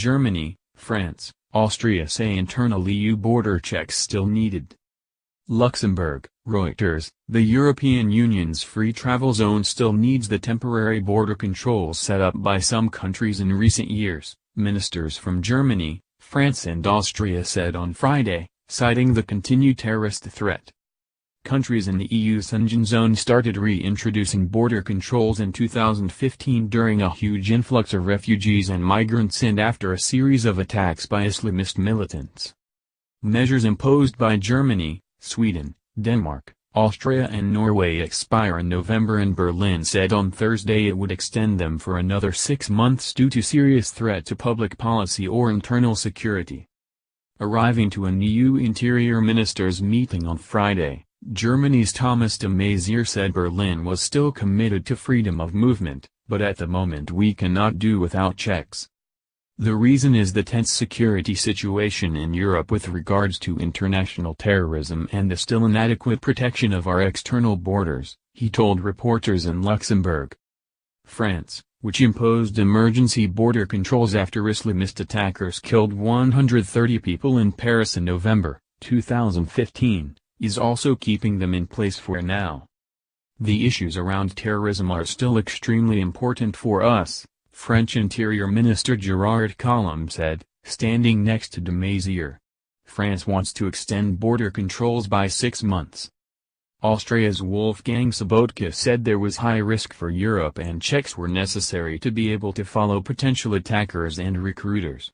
Germany, France, Austria say internal EU border checks still needed. Luxembourg, Reuters, the European Union's free travel zone still needs the temporary border controls set up by some countries in recent years, ministers from Germany, France and Austria said on Friday, citing the continued terrorist threat. Countries in the EU Schengen zone started reintroducing border controls in 2015 during a huge influx of refugees and migrants and after a series of attacks by Islamist militants. Measures imposed by Germany, Sweden, Denmark, Austria and Norway expire in November, and Berlin said on Thursday it would extend them for another 6 months due to serious threat to public policy or internal security. Arriving to an EU interior ministers' meeting on Friday, Germany's Thomas de Maizière said Berlin was still committed to freedom of movement, but at the moment we cannot do without checks. The reason is the tense security situation in Europe with regards to international terrorism and the still inadequate protection of our external borders, he told reporters in Luxembourg. France, which imposed emergency border controls after Islamist attackers killed 130 people in Paris in November 2015, is also keeping them in place for now. The issues around terrorism are still extremely important for us, French Interior Minister Gérard Collomb said, standing next to de Maizière. France wants to extend border controls by 6 months. Austria's Wolfgang Sobotka said there was high risk for Europe and checks were necessary to be able to follow potential attackers and recruiters.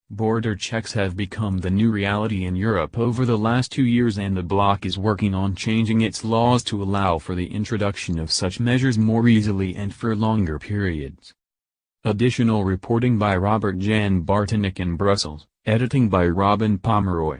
Border checks have become the new reality in Europe over the last 2 years, and the bloc is working on changing its laws to allow for the introduction of such measures more easily and for longer periods. Additional reporting by Robert Jan Bartonek in Brussels, editing by Robin Pomeroy.